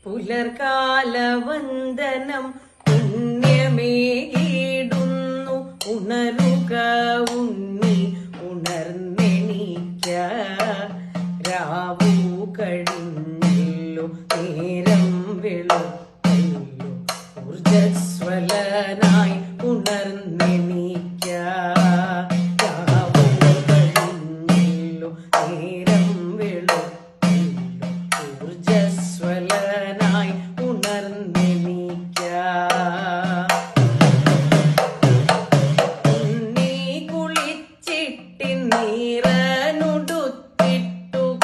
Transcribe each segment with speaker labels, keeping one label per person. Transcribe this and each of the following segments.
Speaker 1: പുലർകാലവന്ദനം പുണ്യമേകിടുന്നു. ഉണരുക ഉണ്ണി, ഉണർന്നെണീക്ക. രാവു കഴിഞ്ഞല്ലോ, നേരം വെളുത്തല്ലോ. ഊർജസ്വലനായി ഉണർന്നെണീക്ക. രാവു കഴിഞ്ഞല്ലോ, നേരം വെളുത്തല്ലോ. ഊർജസ്വലനായി ഉണർന്നെണീക്ക. ഉണ്ണി കുളിച്ചിട്ടി നീറനുടുത്തിട്ടു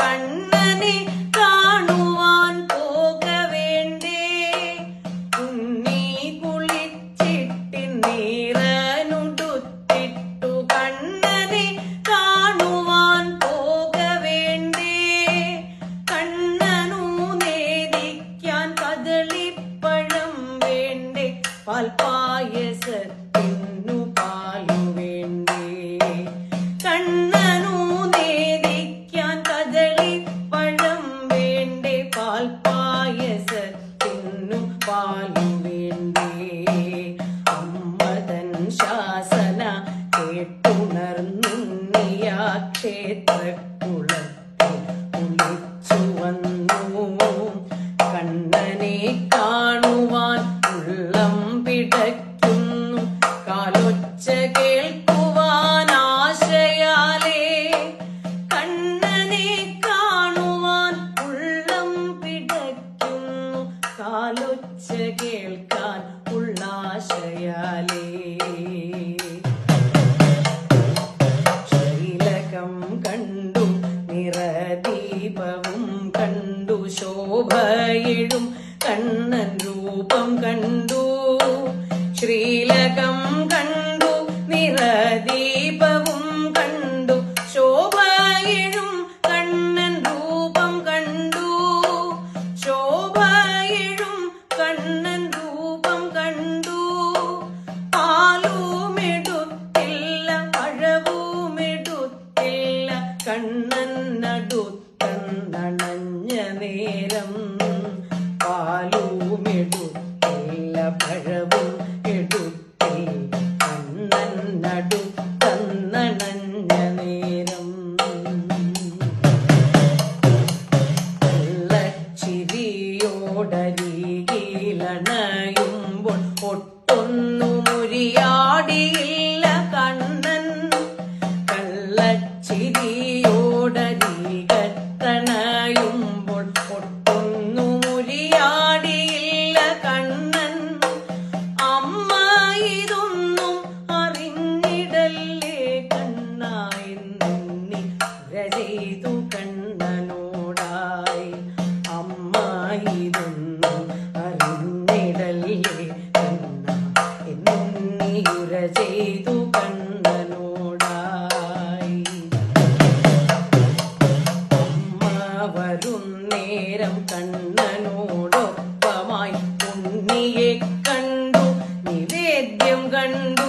Speaker 1: കണ്ണനെ കാണുവാൻ പോക വേണ്ടേ. ഉണ്ണി കുളിച്ചിട്ടി നീറനുടുത്തിട്ടു കണ്ണനെ കാണുവാൻ പോക വേണ്ടേ. കണ്ണനു നേദിക്കാൻ കദളിപ്പഴം വേണ്ടേ. പാൽപായസത്തിനു പാലു വേണ്ടേ. കണ്ണനു നേദിക്കാൻ കദളിപ്പഴം വേണ്ടേ. പാൽപായസത്തിനു പാലു വേണ്ടേ. അമ്മതൻ ശാസന കേട്ടുണർന്നുണ്ണിയാ ക്ഷേത്രക്കുളത്തിൽ കുളിച്ചു വന്നു. കണ്ണനെ കാണുവാൻ ഉള്ളം പിടയ്ക്കുന്നു. കാലൊച്ച കേൾക്കുവാൻ ആശയാലേ. കണ്ണനെ കാണുവാൻ ഉള്ളം പിടയ്ക്കുന്നു. കാലൊച്ച കേൾക്കാൻ ഉള്ളാശയാലേ. ശൈലകം കണ്ടു, നിറദീപവും കണ്ടു. ശോഭയിടും കണ്ണൻ രൂപം കണ്ടു. ശ്രീലകം കണ്ടു, നിറദീപവും കണ്ടു. ശോഭയിടും കണ്ണൻ രൂപം കണ്ടു. ശോഭയിടും കണ്ണൻ രൂപം കണ്ടു. പാലുമെടുത്തില്ല, പഴവുമെടുത്തില്ല. കണ്ണൻ നടുത്തന്നണഞ്ഞ നേരം. പാലുമെടുത്തില്ല, പഴവും എടുത്തില്ല. കണ്ണൻ നടുത്തന്നണഞ്ഞ നേരം. വെള്ളച്ചിരിയോടരികിലണയുമ്പോൾ ഒട്ടൊന്നു മുരിയാടിയില്ല കണ്ണൻ. കള്ളച്ചിരിയോടരികത്തണയുമ്പോൾ ഒട്ടൊന്നു മുരിയാടിയില്ല കണ്ണൻ. അമ്മ ഇതൊന്നും അറിഞ്ഞിടല്ലേ കണ്ണായി നിന്നി ചെയ്തു കണ്ണനോടായി. അമ്മ ഇതൊന്നും അറിഞ്ഞിടല്ലേ കണ്ണ എന്നിയുര ചെയ്തു കണ്ണനോടായി. അമ്മ വരുന്നേരം കണ്ണനോടൊപ്പമായി ഉണ്ണിയെ കണ്ടു. നിവേദ്യം കണ്ടു.